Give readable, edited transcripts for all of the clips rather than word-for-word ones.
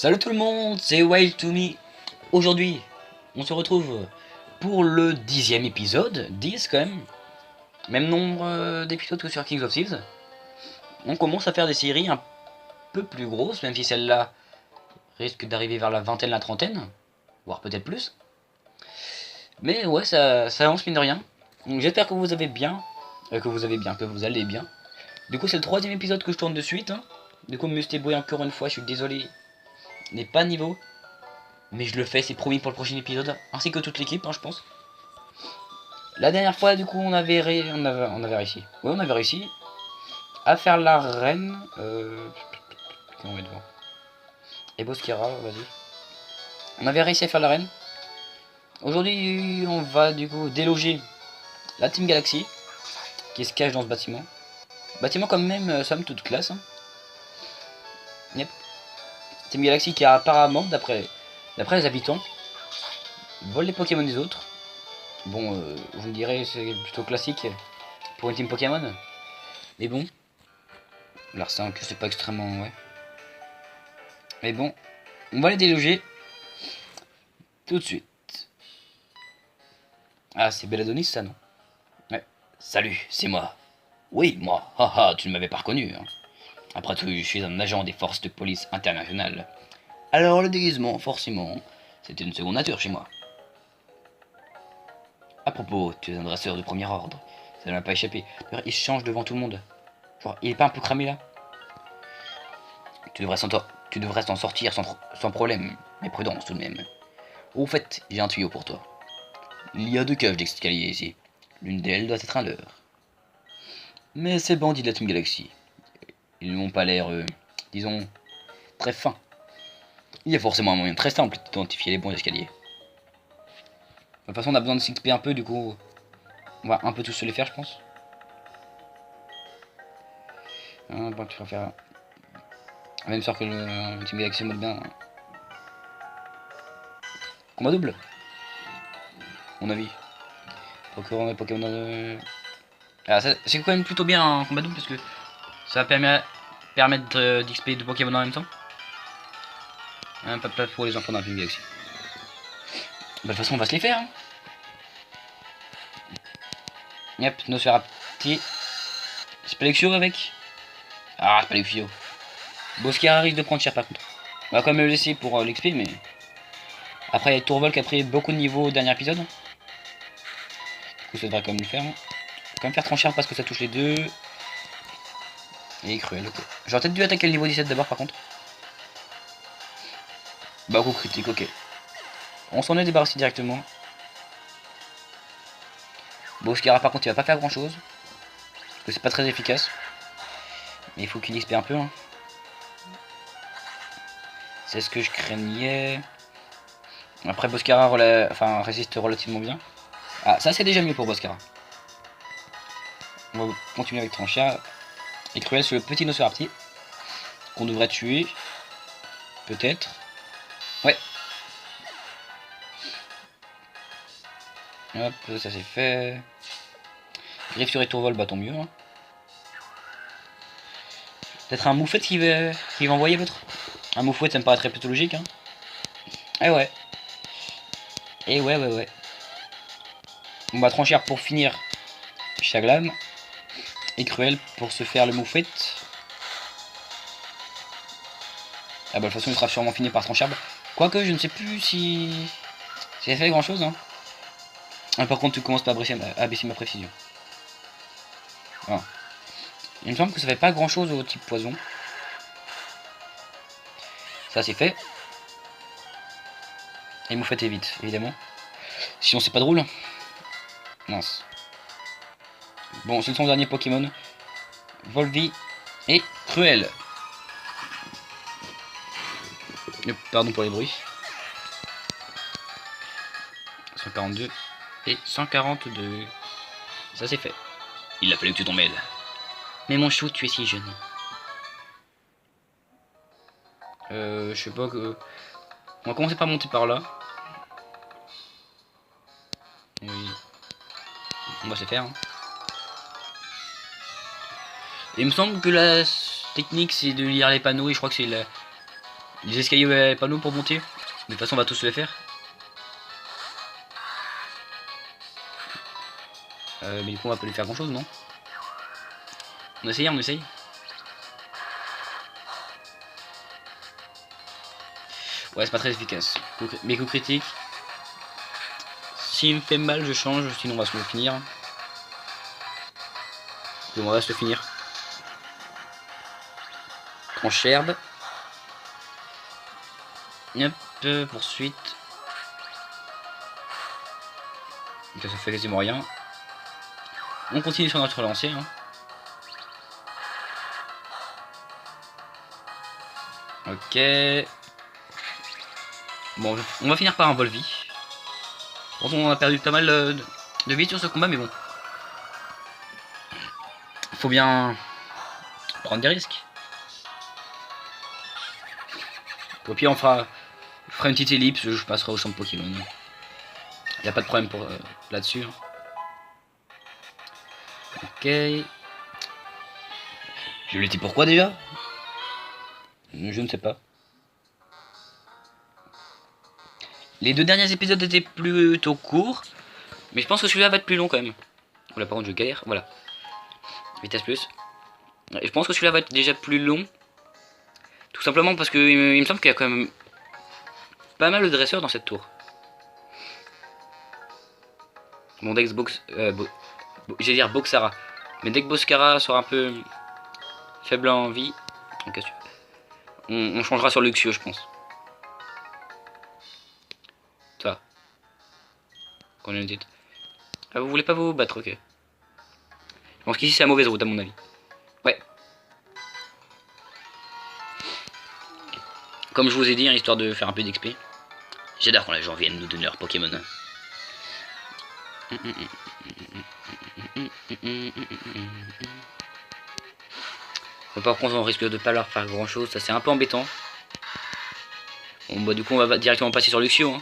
Salut tout le monde, c'est Wild to Me. Aujourd'hui, on se retrouve pour le 10e épisode, 10 quand même. Même nombre d'épisodes que sur Kings of Thieves. On commence à faire des séries un peu plus grosses, même si celle-là risque d'arriver vers la vingtaine, la trentaine, voire peut-être plus. Mais ouais, ça avance mine de rien. Donc j'espère que vous allez bien. Que vous allez bien. Du coup, c'est le 3e épisode que je tourne de suite. Hein. Du coup, Musté Boy, encore une fois, je suis désolé, n'est pas niveau. Mais je le fais, c'est promis pour le prochain épisode, ainsi que toute l'équipe, hein, je pense. La dernière fois, du coup, on avait réussi. Ouais, on avait réussi à faire la reine. Comment on est devant. Et Bosquera, vas-y. On avait réussi à faire la reine. Aujourd'hui, on va du coup déloger la Team Galaxy, qui se cache dans ce bâtiment. Bâtiment quand même, somme toute classe. Hein. Yep. Team Galaxy qui a apparemment, d'après les habitants, vole les Pokémon des autres. Bon, vous me direz, c'est plutôt classique pour une team Pokémon. Mais bon, l'Ar5, c'est pas extrêmement, ouais. Mais bon, on va les déloger tout de suite. Ah, c'est Belladonis, ça, non? Ouais. Salut, c'est moi. Oui, moi. Haha, tu ne m'avais pas reconnu. Hein. Après tout, je suis un agent des forces de police internationales. Alors, le déguisement, forcément, c'était une seconde nature chez moi. À propos, tu es un dresseur de premier ordre. Ça ne m'a pas échappé. D'ailleurs, il change devant tout le monde. Genre, il est pas un peu cramé là? Tu devrais t'en sortir sans problème, mais prudence tout de même. Au fait, j'ai un tuyau pour toi. Il y a 2 cages d'escalier ici. L'une d'elles doit être un leurre. Mais ces bandits de la Team Galaxy, ils n'ont pas l'air, disons, très fins. Il y a forcément un moyen très simple d'identifier les bons escaliers. De toute façon, on a besoin de s'XP un peu, du coup, on va un peu tous se les faire, je pense. Bon, tu vas faire même sûr que le Team Galaxy mode bien. Combat double, mon avis. Procureur et Pokémon Ah, c'est quand même plutôt bien un combat double parce que ça va permettre d'XP de Pokémon en même temps. Pas pour les enfants d'un Team Galaxy. Bah, de toute façon, on va se les faire. Hein. Yep, Nosferapti. Spelexio avec. Ah, Spelexio. Bosquera risque de prendre cher par contre. On va quand même le laisser pour l'XP, mais. Après, il y a Tourvol qui a pris beaucoup de niveaux au dernier épisode. Du coup, ça devrait quand même le faire. Hein. Quand même faire tranchère parce que ça touche les deux. Et cruel, ok. J'aurais peut-être dû attaquer le niveau 17 d'abord par contre. Bah, coup critique, ok. On s'en est débarrassé directement. Bosquera par contre il va pas faire grand chose. Parce que c'est pas très efficace. Mais il faut qu'il XP un peu. Hein. C'est ce que je craignais. Après Bosquera résiste relativement bien. Ah, ça c'est déjà mieux pour Bosquera. On va continuer avec Tranchia. Et Cruel sur le petit Nosferapti. Qu'on devrait tuer. Peut-être. Ouais. Hop, ça c'est fait. Griffe sur Étourvol, bah tant mieux. Hein. Peut-être un Moufette qui va envoyer l'autre. Un Moufette, ça me paraîtrait plutôt logique. Hein. Eh ouais. Et ouais. On va trancher pour finir Chaglam. Et Cruel pour se faire le Moufette. Ah bah de toute façon il sera sûrement fini par trancher. Quoique je ne sais plus si ça fait grand chose. Hein. Ah, par contre tu commences pas à baisser ma précision. Voilà. Il me semble que ça fait pas grand chose au type poison. Ça c'est fait. Et Moufette est vite, évidemment. Sinon c'est pas drôle. Mince. Bon, c'est son dernier Pokémon. Volvi et Cruel. Pardon pour les bruits. 142 et 142. Ça c'est fait. Il a fallu que tu t'en mêles. Mais mon chou, tu es si jeune. Je sais pas que... On va commencer par monter par là. Oui. On va se faire. Hein. Et il me semble que la technique c'est de lire les panneaux et je crois que c'est Des escaliers panneaux pour monter. De toute façon, on va tous les faire. Mais du coup, on va pas lui faire grand chose, non? On essaye, on essaye. Ouais, c'est pas très efficace. Mes coups critiques. S'il me fait mal, je change, sinon on va se le finir. On va se le finir. Tranche herbe. Hop, poursuite. Ça fait quasiment rien. On continue sur notre lancée. Hein. Ok. Bon, on va finir par un vol-vie. Pourtant, on a perdu pas mal de vie sur ce combat, mais bon. Faut bien prendre des risques. Au pire, on fera une petite ellipse, je passerai au champ de Pokémon. Y a pas de problème pour là-dessus. Ok. Je lui ai dit pourquoi déjà? Je ne sais pas. Les deux derniers épisodes étaient plutôt courts, mais je pense que celui-là va être plus long quand même. Oula, par contre, je galère. Voilà. Vitesse plus. Et je pense que celui-là va être déjà plus long. Tout simplement parce que il me semble qu'il y a quand même pas mal de dresseurs dans cette tour. Mon deck box, j'allais dire Boxara, mais dès que Boscara sera un peu faible en vie, on changera sur Luxio, je pense. Ça. Qu'on a une tête. Ah, vous voulez pas vous battre, ok. Je pense qu'ici c'est la mauvaise route à mon avis. Ouais. Comme je vous ai dit, hein, histoire de faire un peu d'XP. J'adore quand les gens viennent nous donner leur Pokémon. Par contre, on risque de pas leur faire grand chose, ça c'est un peu embêtant. Bon, bah, du coup, on va directement passer sur Luxio. Hein.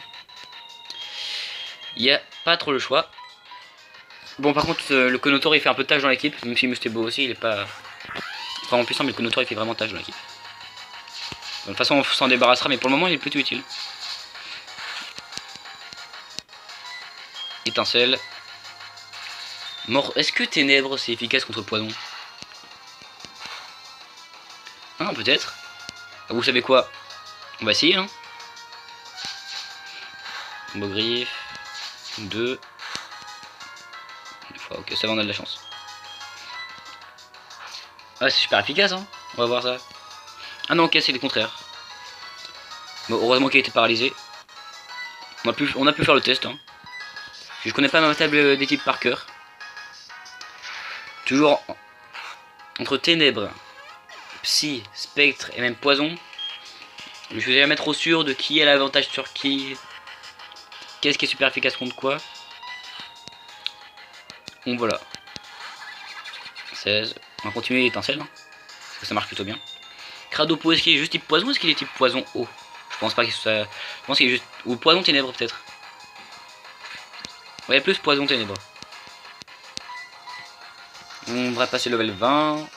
Il n'y a pas trop le choix. Bon, par contre, le Konotor il fait un peu de tâche dans l'équipe, même si Mustebo aussi, il est pas vraiment puissant, mais le Konotor il fait vraiment tâche dans l'équipe. De toute façon, on s'en débarrassera, mais pour le moment, il est plutôt utile. Étincelle. Mort. Est-ce que Ténèbres c'est efficace contre Poison? Ah, peut-être. Ah, vous savez quoi? On va essayer, hein. Beau griffe. 2. Une fois, ok, ça va, on a de la chance. Ah, c'est super efficace, hein. On va voir ça. Ah non, ok, c'est le contraire. Bon, heureusement qu'il a été paralysé. On a pu faire le test, hein. Je connais pas ma table d'équipe par cœur. Toujours entre Ténèbres, Psy, Spectre et même Poison. Je suis jamais trop sûr de qui a l'avantage sur qui. Qu'est-ce qui est super efficace contre quoi. Bon, voilà. 16. On va continuer l'étincelle. Hein, parce que ça marche plutôt bien. Cradopo, est-ce qu'il est juste type Poison ou est-ce qu'il est type Poison eau? Je pense pas qu'il soit. Je pense qu'il est juste. Ou Poison Ténèbres peut-être. Ouais, plus Poison Ténèbres. On va passer level 20.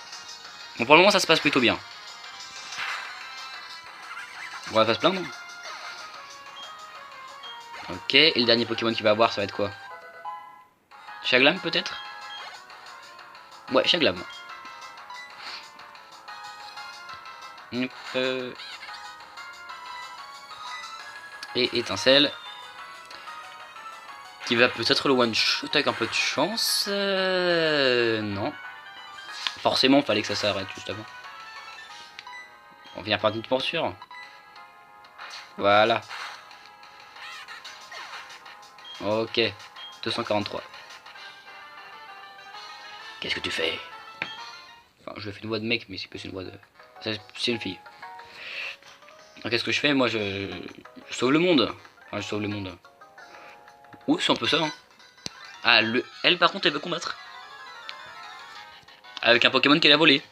Bon, pour le moment, ça se passe plutôt bien. On va pas se plaindre. Ok, et le dernier Pokémon qu'il va avoir, ça va être quoi? Chaglam peut-être? Ouais, Chaglam. Et étincelle. Qui va peut-être le one shot avec un peu de chance. Non. Forcément, fallait que ça s'arrête juste avant. On vient par une sûr. Voilà. Ok. 243. Qu'est-ce que tu fais? Enfin, je fais une voix de mec, mais c'est plus une voix de... C'est une fille. Alors qu'est-ce que je fais? Moi, je sauve le monde. Enfin, je sauve le monde. Oui, c'est un peu ça. Hein. Ah, elle, par contre, elle veut combattre. Avec un Pokémon qu'elle a volé.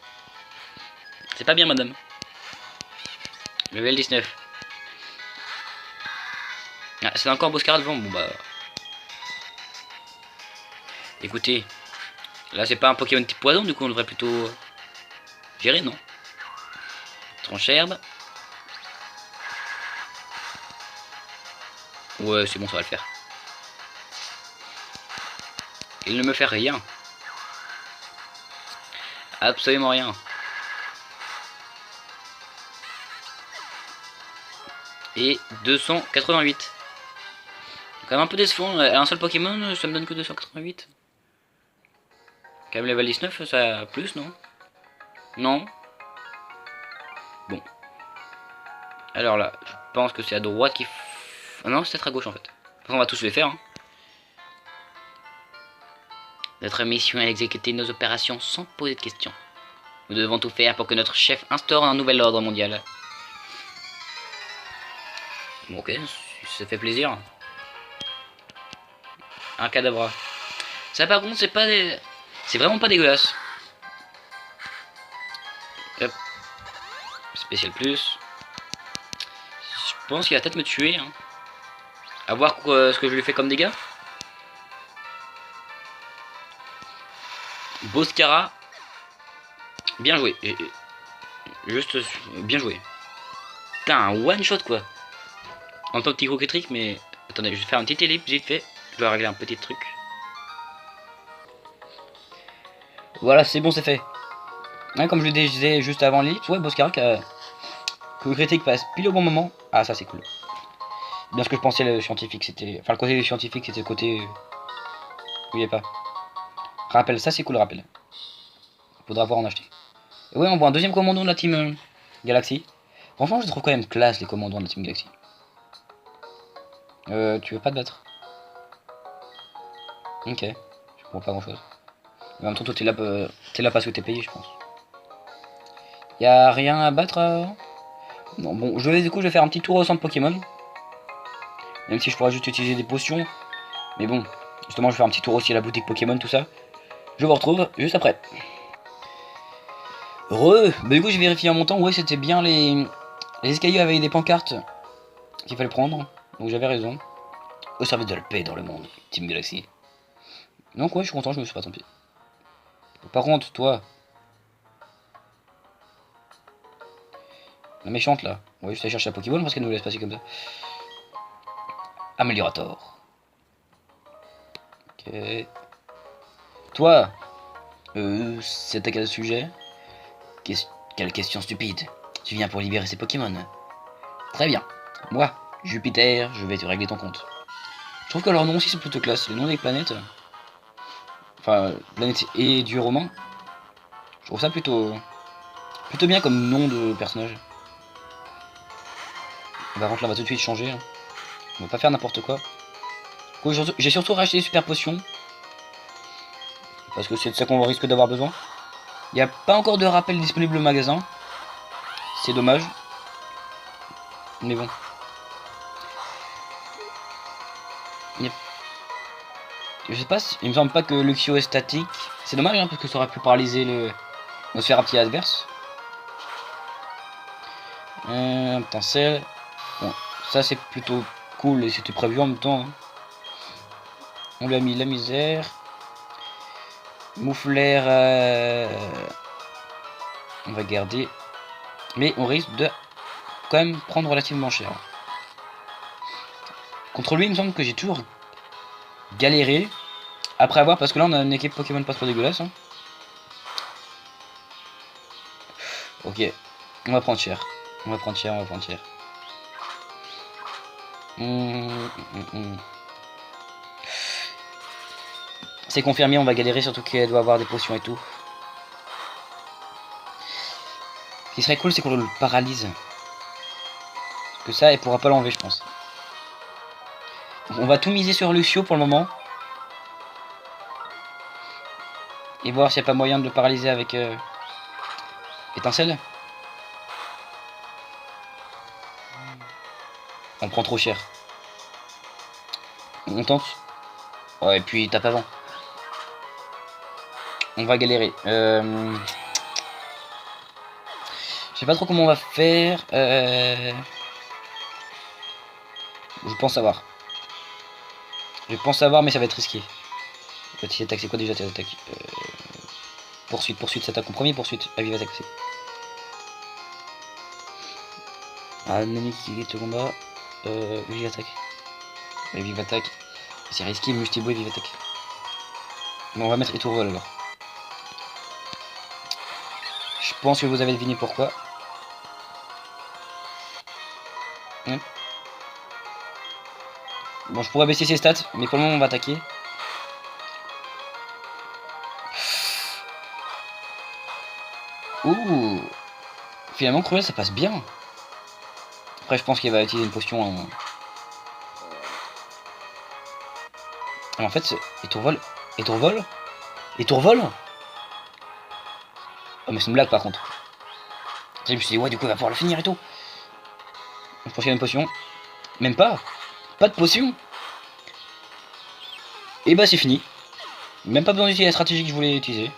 C'est pas bien, madame. Level 19. Ah, c'est encore Boscara devant. Bon, bah... Écoutez, là c'est pas un Pokémon type poison, du coup on devrait plutôt gérer, non? Tranche herbe. Ouais, c'est bon, ça va le faire. Il ne me fait rien. Absolument rien. Et 288. Quand même un peu décevant. Un seul Pokémon, ça me donne que 288. Quand même level 19, ça a plus, non? Non. Bon. Alors là, je pense que c'est à droite qu'il faut... Ah non, c'est peut-être à gauche en fait. On va tous les faire. Hein. Notre mission est d'exécuter nos opérations sans poser de questions. Nous devons tout faire pour que notre chef instaure un nouvel ordre mondial. Bon, ok, ça fait plaisir. Un cadavre. Ça par contre, c'est pas des... C'est vraiment pas dégueulasse. Hop. Spécial plus. Je pense qu'il va peut-être me tuer. Hein. À voir ce que je lui fais comme dégâts. Boscara. Bien joué. Juste bien joué. Putain, un one shot quoi. En tant que petit coquetrique, mais. Attendez, je vais faire un petit ellipse vite fait. Je dois régler un petit truc. Voilà, c'est bon, c'est fait. Hein, comme je le disais juste avant l'ellipse, ouais, Boscara que le critique passe pile au bon moment. Ah, ça c'est cool. Bien ce que je pensais, le scientifique, c'était. Enfin, le côté scientifique, c'était le côté. Où il est pas. Rappel, ça c'est cool, rappel. Faudra voir en acheter. Et ouais, on voit un deuxième commandant de la team Galaxy. Franchement, je trouve quand même classe les commandants de la team Galaxy. Tu veux pas te battre? Ok, je comprends pas grand chose. En même temps, toi t'es là parce que t'es payé, je pense. Y'a rien à battre Non, bon, du coup, je vais faire un petit tour au centre Pokémon. Même si je pourrais juste utiliser des potions. Mais bon, justement, je vais faire un petit tour aussi à la boutique Pokémon, tout ça. Je vous retrouve juste après. Bah du coup, j'ai vérifié en montant. Ouais, c'était bien les escaliers avec des pancartes qu'il fallait prendre. Donc j'avais raison. Au service de la paix dans le monde, Team Galaxy. Donc ouais, je suis content, je me suis pas trompé. Par contre, toi, la méchante là, ouais, je t'ai cherché la Pokéball parce qu'elle nous laisse passer comme ça. Améliorator. Ok. Toi, c'est à quel sujet? Quelle question stupide. Tu viens pour libérer ces Pokémon. Très bien. Moi, Jupiter, je vais te régler ton compte. Je trouve que leur nom aussi c'est plutôt classe. Le nom des planètes. Enfin, planète et dieu romain. Je trouve ça plutôt bien comme nom de personnage. Par contre là on va tout de suite changer. Hein. On va pas faire n'importe quoi. J'ai surtout racheté des super potions. Parce que c'est de ça qu'on risque d'avoir besoin. Il n'y a pas encore de rappel disponible au magasin. C'est dommage. Mais bon. Je sais pas, il me semble pas que Luxio est statique. C'est dommage hein, parce que ça aurait pu paralyser nos sphères à pied adverse. Étincelle. Bon, ça c'est plutôt cool et c'était prévu en même temps. Hein. On lui a mis la misère. Mouflaire. On va garder. Mais on risque de quand même prendre relativement cher. Contre lui, il me semble que j'ai toujours galéré. Après avoir, parce que là on a une équipe Pokémon pas trop dégueulasse. Hein. Ok, on va prendre cher. On va prendre cher. C'est confirmé, on va galérer, surtout qu'elle doit avoir des potions et tout. Ce qui serait cool, c'est qu'on le paralyse. Parce que ça, elle pourra pas l'enlever, je pense. Donc, on va tout miser sur Lucio pour le moment. Et voir s'il n'y a pas moyen de le paralyser avec étincelle. On prend trop cher. On tente. Ouais, et puis tape avant. On va galérer. Je sais pas trop comment on va faire. Je pense savoir. Je pense savoir, mais ça va être risqué. Petite attaque, c'est quoi déjà tes attaques Poursuite, s'attaque en premier, poursuite. Ah, vive attaque aussi. Ah, Nani qui est au combat. Vive attaque. Et vive attaque. C'est risqué, Mustibo et vive attaque. Bon, on va mettre étourvol alors. Je pense que vous avez deviné pourquoi. Bon, je pourrais baisser ses stats, mais pour le moment on va attaquer. Ouh. Finalement, Cruel ça passe bien. Après, je pense qu'il va utiliser une potion. En fait, c'est étourvol. Étourvol. Étourvol. Oh, mais c'est une blague par contre. Je me suis dit, ouais, du coup, il va pouvoir le finir et tout. Je pense qu'il y a une potion. Même pas. Pas de potion. Et bah, c'est fini. Même pas besoin d'utiliser la stratégie que je voulais utiliser.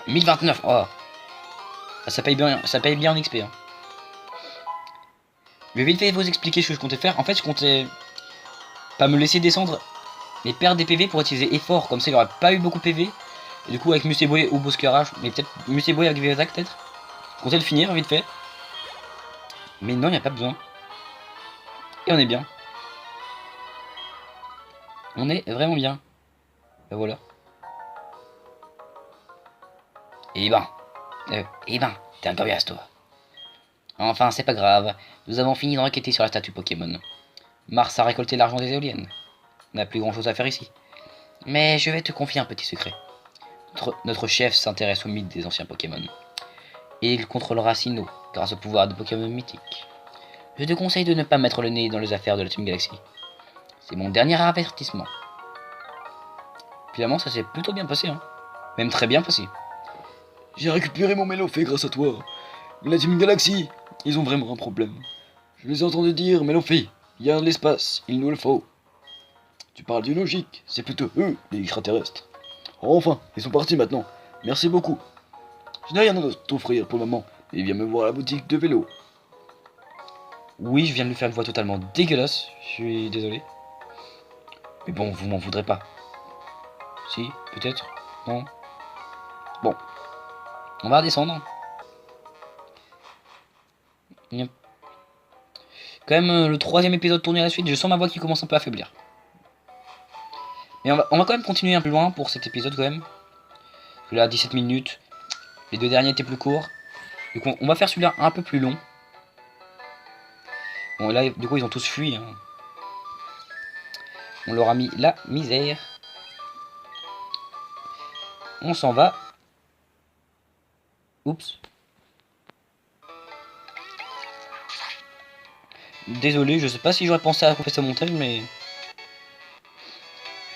1029. Oh. Ça paye bien en XP. Hein. Je vais vite fait vous expliquer ce que je comptais faire. En fait, je comptais pas me laisser descendre mais perdre des PV pour utiliser effort. Comme ça, il n'y aurait pas eu beaucoup de PV. Et du coup, avec Museboy ou Bosquerage, mais peut-être Museboy avec Vivazac, peut-être. Je comptais le finir vite fait. Mais non, il n'y a pas besoin. Et on est bien. On est vraiment bien. Et voilà. Et ben. T'es un coriace, toi. Enfin, c'est pas grave. Nous avons fini de requêter sur la statue Pokémon. Mars a récolté l'argent des éoliennes. On n'a plus grand chose à faire ici. Mais je vais te confier un petit secret. Notre chef s'intéresse au mythe des anciens Pokémon. Et il contrôlera Sinnoh grâce au pouvoir de Pokémon mythiques. Je te conseille de ne pas mettre le nez dans les affaires de la Team Galaxy. C'est mon dernier avertissement. Finalement, ça s'est plutôt bien passé, hein. Même très bien passé. J'ai récupéré mon Melofée grâce à toi. Mais la Team Galaxy, ils ont vraiment un problème. Je les ai entendus dire, Melofée, il y a de l'espace, il nous le faut. Tu parles d'une logique, c'est plutôt eux, les extraterrestres. Enfin, ils sont partis maintenant. Merci beaucoup. Je n'ai rien à t'offrir pour le moment, mais viens me voir à la boutique de vélo. Oui, je viens de lui faire une voix totalement dégueulasse. Je suis désolé. Mais bon, vous m'en voudrez pas. Si, peut-être. Non. Bon. On va redescendre. Yep. Quand même, le troisième épisode tourné à la suite, je sens ma voix qui commence un peu à faiblir. Mais on va quand même continuer un peu loin pour cet épisode quand même. Là, 17 minutes. Les deux derniers étaient plus courts. Donc on va faire celui-là un peu plus long. Bon, là, du coup, ils ont tous fui. Hein. On leur a mis la misère. On s'en va. Oups. Désolé, je sais pas si j'aurais pensé à couper ce montage, mais...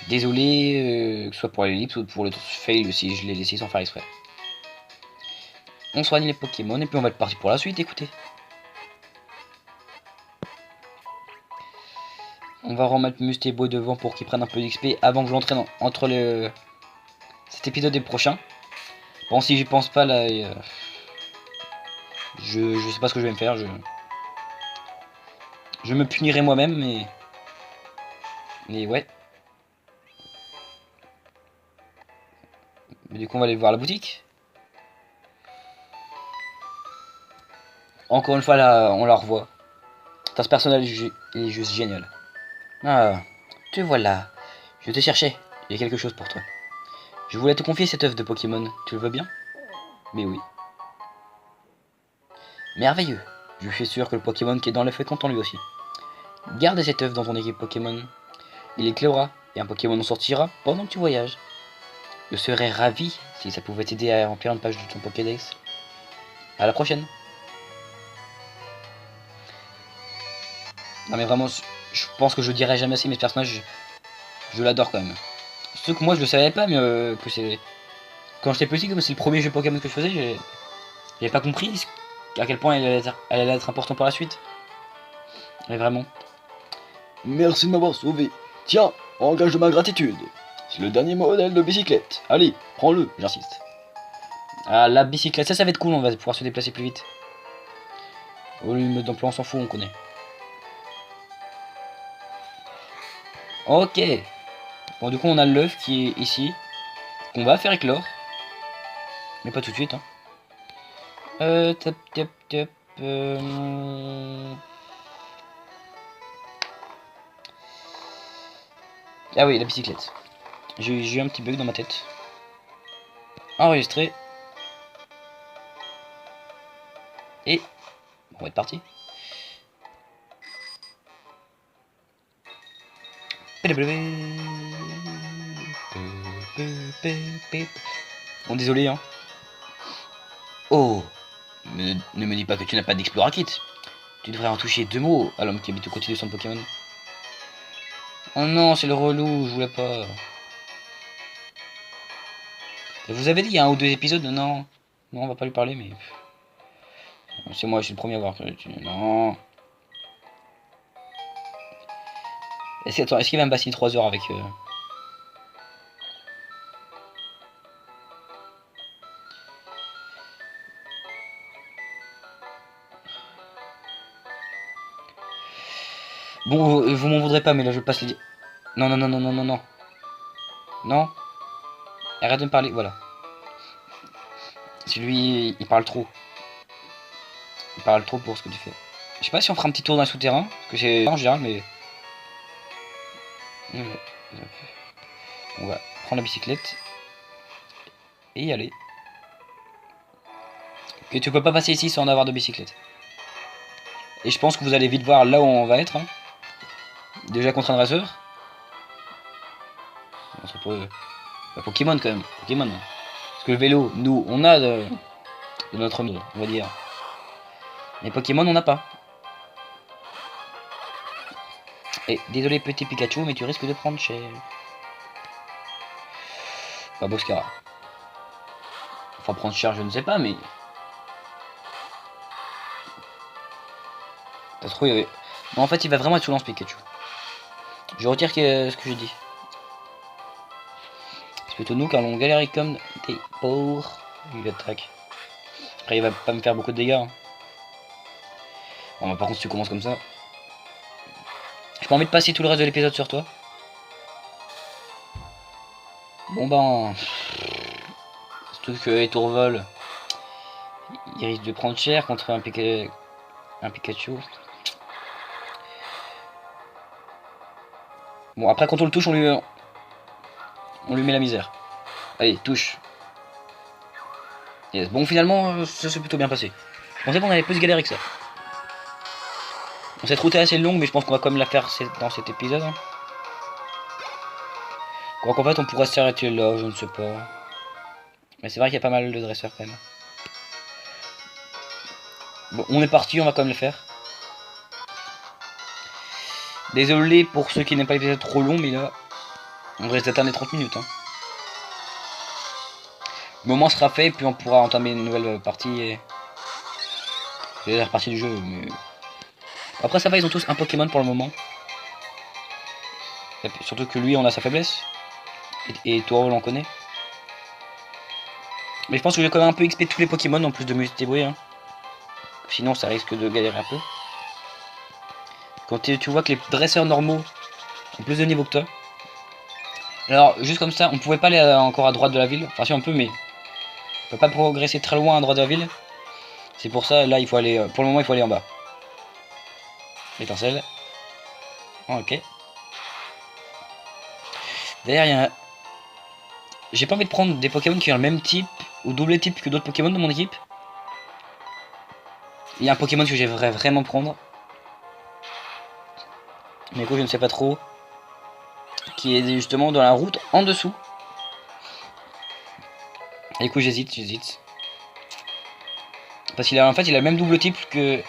Désolé, que ce soit pour l'ellipse ou pour le fail si je l'ai laissé sans faire exprès. On soigne les Pokémon et puis on va être parti pour la suite, écoutez. On va remettre Mustébo devant pour qu'il prenne un peu d'XP avant que je l'entraîne entre cet épisode et le prochain. Bon, si j'y pense pas là, je sais pas ce que je vais me faire. Je me punirai moi-même, mais ouais. Mais du coup, on va aller voir la boutique. Encore une fois, là, on la revoit. Ce personnage est juste génial. Ah, te voilà. Je te cherchais. Il y a quelque chose pour toi. Je voulais te confier cette œuvre de Pokémon. Tu le veux bien? Mais oui. Merveilleux. Je suis sûr que le Pokémon qui est dans l'œuf est content lui aussi. Garde cette œuvre dans ton équipe Pokémon. Il éclora et un Pokémon en sortira pendant que tu voyages. Je serais ravi si ça pouvait t'aider à remplir une page de ton Pokédex. À la prochaine. Non mais vraiment, je pense que je dirais jamais assez, mais ce personnage, je l'adore quand même. Sauf que moi je le savais pas, mais que c'est... Quand j'étais petit, comme c'est le premier jeu Pokémon que je faisais, j'avais pas compris à quel point elle allait être important par la suite. Mais vraiment. Merci de m'avoir sauvé. Tiens, en gage de ma gratitude. C'est le dernier modèle de bicyclette. Allez, prends-le, j'insiste. Ah, la bicyclette, ça va être cool, on va pouvoir se déplacer plus vite. Au lieu de mettre d'emploi, on s'en fout, on connaît. Ok. Bon, du coup, on a l'œuf qui est ici. Qu'on va faire éclore. Mais pas tout de suite, hein. Top, top, top. Ah oui, la bicyclette. J'ai eu un petit bug dans ma tête. Enregistré. Et on va être parti. Bon, désolé, hein. Oh, ne me dis pas que tu n'as pas d'Explora Kit. Tu devrais en toucher 2 mots à l'homme qui habite au côté de son Pokémon. Oh non, c'est le relou, je voulais pas. Et vous avez dit il y a un ou deux épisodes, non. Non, on va pas lui parler, mais... C'est moi, je suis le premier à voir. Non. Est-ce qu'il va me bassiner 3 heures avec... Bon, vous m'en voudrez pas, mais là je passe les... Non, non, non, non, non, non, non. Non. Arrête de me parler, voilà. C'est lui, il parle trop. Il parle trop pour ce que tu fais. Je sais pas si on fera un petit tour dans le souterrain, parce que c'est en général, mais... On va prendre la bicyclette. Et y aller. Et tu peux pas passer ici sans avoir de bicyclette. Et je pense que vous allez vite voir là où on va être. Hein. Déjà contre un dresseur. Pokémon quand même. Pokémon. Parce que le vélo, nous, on a de notre monde, on va dire. Mais Pokémon, on n'a pas. Et désolé petit Pikachu, mais tu risques de prendre cher. Pas Boscara. Enfin prendre cher, je ne sais pas, mais... T'as trouvé... Bon, en fait, il va vraiment être sous lance Pikachu. Je retire ce que j'ai dit. C'est plutôt nous, car on galère comme des pauvres. Il attaque. Après, il va pas me faire beaucoup de dégâts. Hein. Bon, par contre, si tu commences comme ça... J'ai pas envie de passer tout le reste de l'épisode sur toi. Bon ben... Surtout que Etourvol... Il risque de prendre cher contre un Pikachu. Bon, après, quand on le touche, on lui met la misère. Allez, touche. Yes. Bon, finalement, ça s'est plutôt bien passé. Je pensais qu'on allait plus galérer que ça. Bon, cette route est assez longue, mais je pense qu'on va quand même la faire dans cet épisode. Hein. Quoi qu'en fait, on pourrait s'arrêter là, je ne sais pas. Mais c'est vrai qu'il y a pas mal de dresseurs quand même. Bon, on est parti, on va quand même le faire. Désolé pour ceux qui n'aiment pas l'épisode trop long, mais là, on reste atteindre les 30 minutes. Hein. Le moment sera fait, puis on pourra entamer une nouvelle partie. Et... la partie du jeu, mais... Après ça va, ils ont tous un Pokémon pour le moment. Surtout que lui, on a sa faiblesse. Et toi, on l'en connaît. Mais je pense que j'ai quand même un peu XP tous les Pokémon en plus de me débrouiller. Hein. Sinon, ça risque de galérer un peu. Quand tu vois que les dresseurs normaux ont plus de niveau que toi. Alors, juste comme ça, on pouvait pas aller encore à droite de la ville. Enfin, si on peut, mais on peut pas progresser très loin à droite de la ville. C'est pour ça, là, il faut aller. Pour le moment, il faut aller en bas. Étincelle. Oh, ok. D'ailleurs, il y a... J'ai pas envie de prendre des Pokémon qui ont le même type ou double type que d'autres Pokémon de mon équipe. Il y a un Pokémon que j'aimerais vraiment prendre. Mais du coup, je ne sais pas trop. Qui est justement dans la route en dessous. Et du coup, j'hésite. Parce qu'il a en fait, il a le même double type que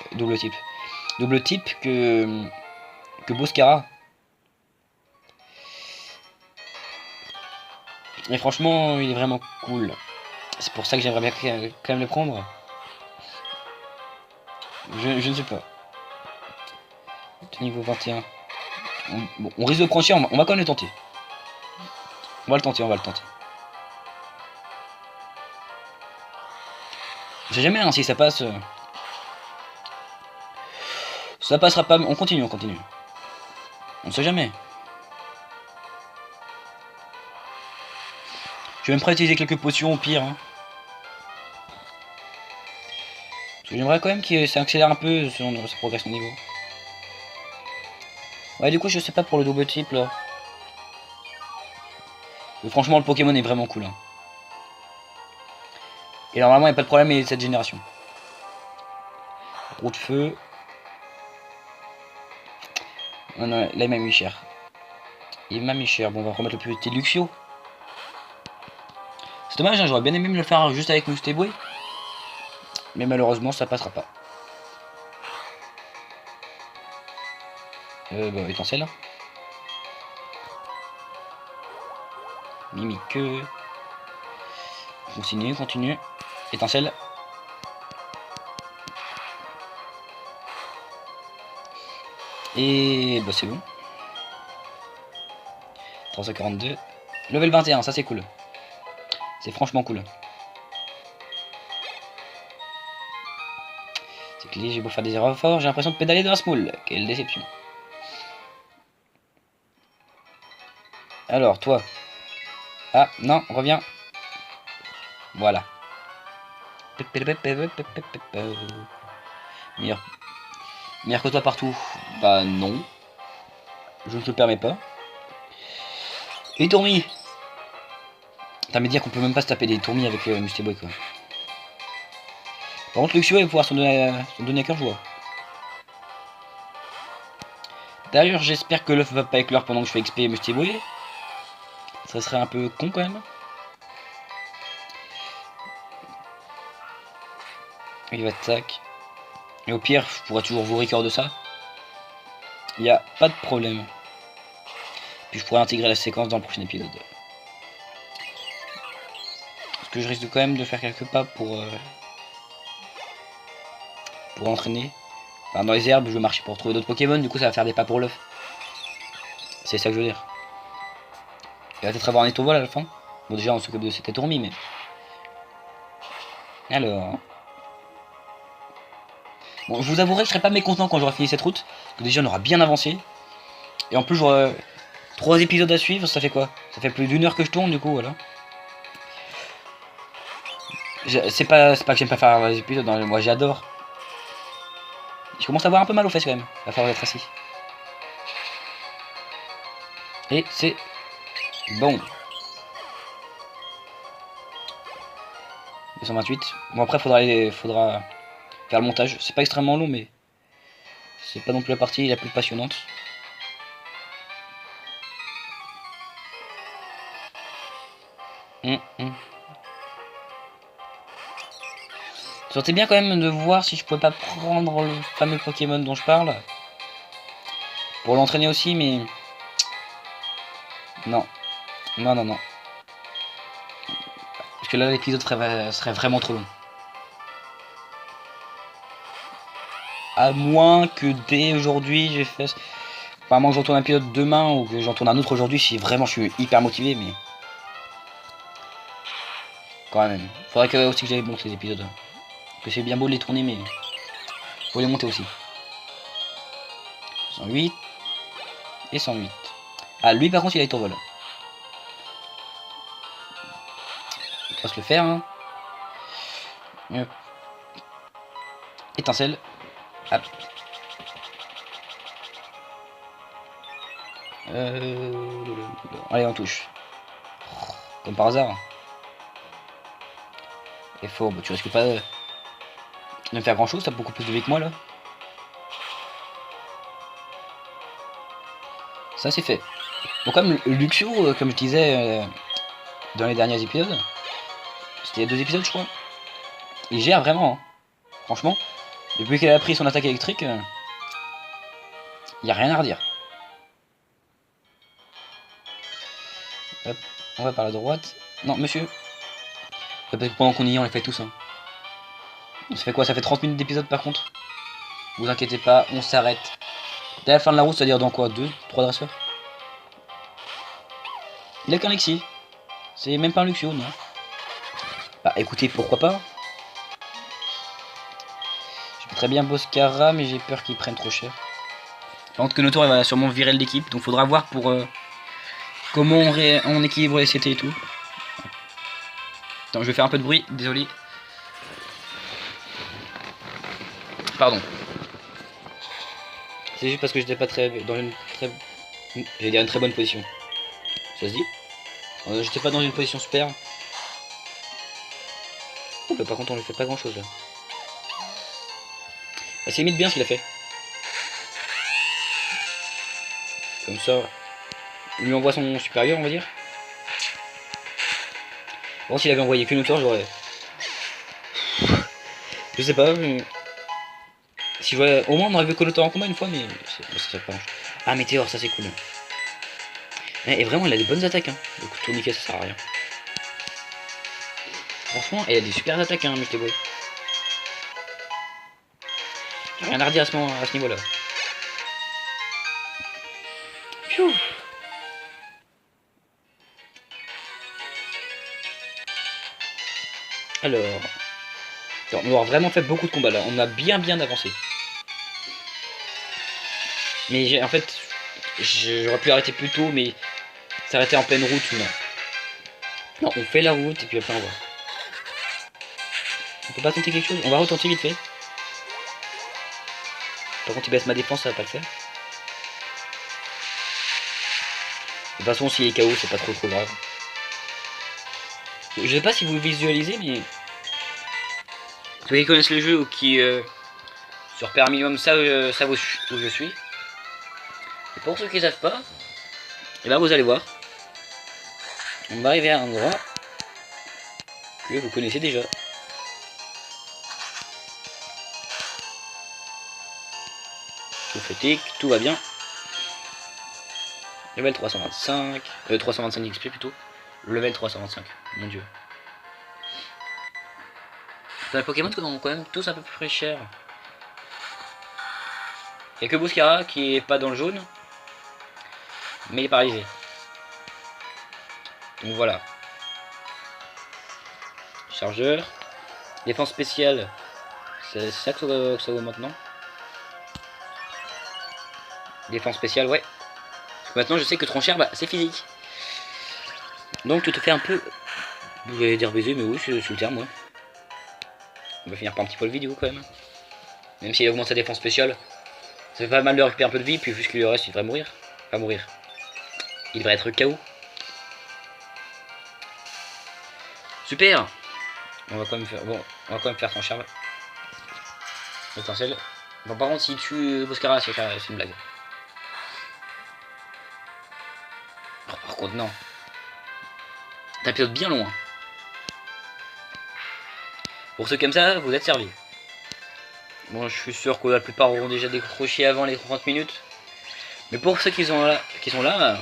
Boscara. Et franchement, il est vraiment cool. C'est pour ça que j'aimerais bien quand même le prendre. Je ne sais pas. Niveau 21. On risque de prendre cher, on va quand même le tenter. On va le tenter. Je sais jamais hein, si ça passe. Ça passera pas, on continue. On sait jamais. Je vais même prêt à utiliser quelques potions au pire. Hein. Parce que j'aimerais quand même que ça accélère un peu sa progression de niveau. Ouais, du coup, je sais pas pour le double type là. Et franchement, le Pokémon est vraiment cool. Hein. Et normalement, il n'y a pas de problème avec cette génération. Roue de feu. Non, non, là, il m'a mis cher. Il m'a mis cher. Bon, on va remettre le plus petit Luxio. C'est dommage, hein, j'aurais bien aimé me le faire juste avec Musteboy. Mais malheureusement, ça passera pas. Bah, étincelle. Mimique. Continue, continue. Étincelle. Et bah c'est bon. 342. Level 21, ça c'est cool. C'est franchement cool. C'est que j'ai beau faire des erreurs fortes, j'ai l'impression de pédaler dans la small. Quelle déception. Alors, toi. Ah, non, reviens. Voilà. Meilleur. Meilleur que toi partout. Bah non. Je ne te le permets pas. Et tourmis. T'as me dire qu'on peut même pas se taper des tourmis avec Musteboy quoi. Par contre Luxio va pouvoir s'en donner à cœur joie. D'ailleurs j'espère que l'œuf va pas éclore pendant que je fais XP Musteboy. Ça serait un peu con quand même. Il va attaque. Et au pire je pourrais toujours vous record de ça. Il n'y a pas de problème. Puis je pourrais intégrer la séquence dans le prochain épisode. Parce que je risque quand même de faire quelques pas pour entraîner. Enfin, dans les herbes, je vais marcher pour trouver d'autres Pokémon, du coup ça va faire des pas pour l'œuf. C'est ça que je veux dire. Il va peut-être avoir un étourvol à la fin. Bon déjà on s'occupe de cette tourmi mais... Alors... Bon je vous avouerai que je serai pas mécontent quand j'aurai fini cette route. Parce que déjà on aura bien avancé. Et en plus j'aurai 3 épisodes à suivre, ça fait quoi? Ça fait plus d'une heure que je tourne du coup voilà. C'est pas que j'aime pas faire les épisodes, non, moi j'adore. Je commence à avoir un peu mal aux fesses quand même, à falloir être assis. Et c'est bon. 228. Bon après faudra faire le montage. C'est pas extrêmement long mais c'est pas non plus la partie la plus passionnante. Ça aurait été bien quand même de voir si je pouvais pas prendre le fameux Pokémon dont je parle. Pour l'entraîner aussi mais... Non. Non, non, non. Parce que là l'épisode serait vraiment trop long. À moins que dès aujourd'hui j'ai fait... Enfin, à moins que j'en tourne un épisode demain ou que j'en tourne un autre aujourd'hui si vraiment je suis hyper motivé mais... Quand même. Faudrait que aussi que j'aille monter les épisodes. Parce que c'est bien beau de les tourner mais... Faut les monter aussi. 108. Et 108. Ah lui par contre il a été au vol. On va se le faire hein. Étincelle. Hop. Allez on touche. Comme par hasard. Et fort, bah, tu risques pas de me faire grand chose, t'as beaucoup plus de vie que moi là. Ça c'est fait. Bon comme Luxio, comme je disais dans les derniers épisodes, c'était il y a 2 épisodes je crois, il gère vraiment. Hein. Franchement, depuis qu'elle a pris son attaque électrique, il n'y a rien à redire. Hop, on va par la droite. Non monsieur. Peut-être pendant qu'on y est on les fait tous. Hein. Ça fait quoi? Ça fait 30 minutes d'épisode par contre. Vous inquiétez pas, on s'arrête. Dès la fin de la route, c'est-à-dire dans quoi? 2, 3 dresseurs. Il a qu'un Lexi. C'est même pas un Luxio, non? Bah écoutez, pourquoi pas? Je peux très bien Boscara, mais j'ai peur qu'il prenne trop cher. Par contre, Kenotor, il va sûrement virer de l'équipe, donc faudra voir pour comment on équilibre les CT et tout. Attends, je vais faire un peu de bruit, désolé. Pardon. C'est juste parce que j'étais pas dans une très... J'allais dire une très bonne position. Ça se dit? J'étais pas dans une position super. Là, par contre on lui fait pas grand chose là. Bah, c'est limite bien ce qu'il a fait. Comme ça, il lui envoie son supérieur, on va dire. Bon, s'il avait envoyé qu'une auteur, j'aurais... Je sais pas, mais... Si je au moins on aurait vu Colotor en combat une fois, mais c'est pas... Ah, Météor, ça c'est cool. Et vraiment, il a des bonnes attaques, hein. Le coup de tourniquet, ça sert à rien. Franchement, il a des super attaques, hein, Météor. Y'a rien à redire à ce niveau-là. Alors... on a vraiment fait beaucoup de combats là, on a bien avancé. Mais en fait, j'aurais pu arrêter plus tôt, mais s'arrêter en pleine route, non. Non, on fait la route et puis après on voit. On peut pas tenter quelque chose? On va retenter vite fait. Par contre, il baisse ma défense, ça va pas le faire. De toute façon, s'il est KO, c'est pas trop grave. Je sais pas si vous visualisez, mais... Ceux qui connaissent le jeu ou qui sur Pair Minimum savent où je suis. Et pour ceux qui savent pas, et ben vous allez voir. On va arriver à un endroit que vous connaissez déjà. Tout fait tout va bien. Level 325, 325 XP plutôt. Level 325, mon dieu. Les Pokémon sont quand même tous un peu plus chers. Il n'y a que Bouskara qui est pas dans le jaune. Mais il est paralysé. Donc voilà. Chargeur. Défense spéciale. C'est ça que ça vaut maintenant. Défense spéciale, ouais. Parce que maintenant je sais que Tronchère, bah, c'est physique. Donc tu te fais un peu... Vous allez dire baiser, mais oui, c'est le terme, ouais. On va finir par un petit peu le vidéo quand même. Même s'il augmente sa défense spéciale. Ça fait pas mal de récupérer un peu de vie, puis vu ce qu'il lui reste, il devrait mourir. Pas mourir. Il devrait être KO. Super. On va quand même faire... Bon, on va quand même faire son charme. Étincelle. Bon, par contre, s'il tue Boscara, c'est une blague. Oh, par contre, non. C'est un épisode bien long. Hein. Pour ceux comme ça, vous êtes servis. Bon, je suis sûr que la plupart auront déjà décroché avant les 30 minutes. Mais pour ceux qui sont là,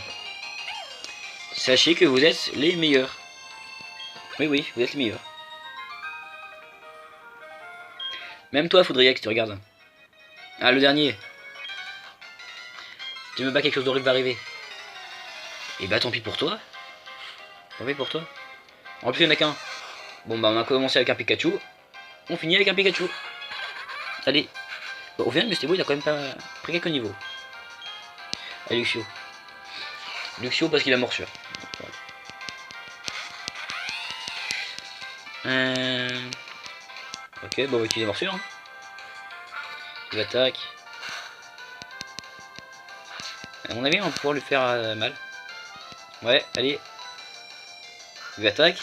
sachez que vous êtes les meilleurs. Oui, vous êtes les meilleurs. Même toi, Foudriac, si tu regardes. Ah, le dernier. Tu me bats, quelque chose d'horrible va arriver. Et bah tant pis pour toi. Tant pis pour toi. En plus, il n'y en a qu'un. Bon, bah on a commencé avec un Pikachu. On finit avec un Pikachu. Allez. Bon, au final, Mustebo, il a quand même pas pris quelques niveaux. Allez, Luxio. Luxio parce qu'il a morsure. Ok, bon, on va utiliser morsure. Hein. Il attaque. À mon avis, on va pouvoir lui faire mal. Ouais, allez. Il attaque.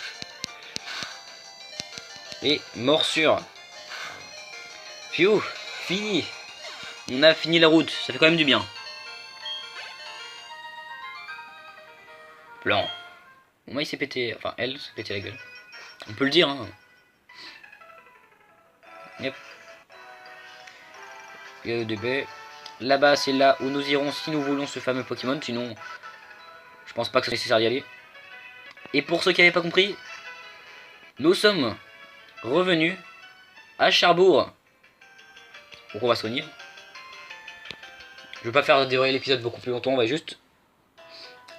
Et morsure. Phew, fini. On a fini la route, ça fait quand même du bien. Plan. Moi il s'est pété, enfin elle s'est pété la gueule. On peut le dire hein. Yep. EDB. Là-bas c'est là où nous irons si nous voulons ce fameux Pokémon, sinon je pense pas que c'est nécessaire d'y aller. Et pour ceux qui n'avaient pas compris, nous sommes revenus à Charbourg. Donc on va soigner. Je veux pas faire dérouler l'épisode beaucoup plus longtemps, on va juste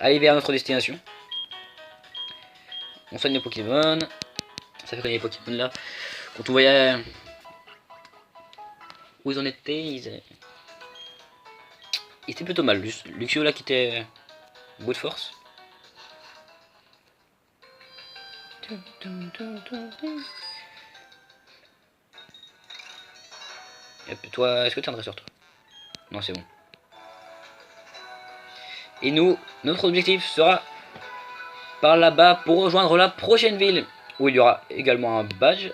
aller vers notre destination. On soigne les Pokémon. Ça fait quand les Pokémon là. Quand on voyait où ils en étaient, ils étaient plutôt mal. Luxio là qui était bout de force. Et puis toi, est-ce que tu es un dresseur toi? Non, c'est bon. Et nous, notre objectif sera par là-bas pour rejoindre la prochaine ville où il y aura également un badge.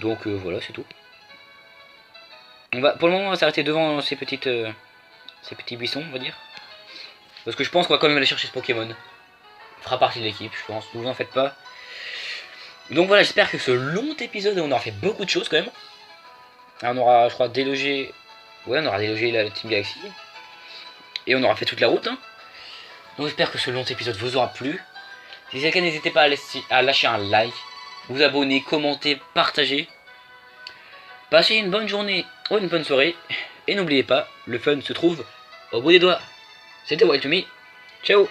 Donc voilà, c'est tout. Pour le moment, on va s'arrêter devant ces petits buissons, on va dire. Parce que je pense qu'on va quand même aller chercher ce Pokémon. Il fera partie de l'équipe, je pense. Vous en faites pas. Donc voilà, j'espère que ce long épisode, on aura fait beaucoup de choses quand même. On aura, je crois, délogé... Ouais, on aura délogé la Team Galaxy. Et on aura fait toute la route. Hein. Donc j'espère que ce long épisode vous aura plu. Si c'est le cas, n'hésitez pas à lâcher un like, vous abonner, commenter, partager. Passez une bonne journée ou une bonne soirée. Et n'oubliez pas, le fun se trouve au bout des doigts. C'était Wild to Me. Ciao.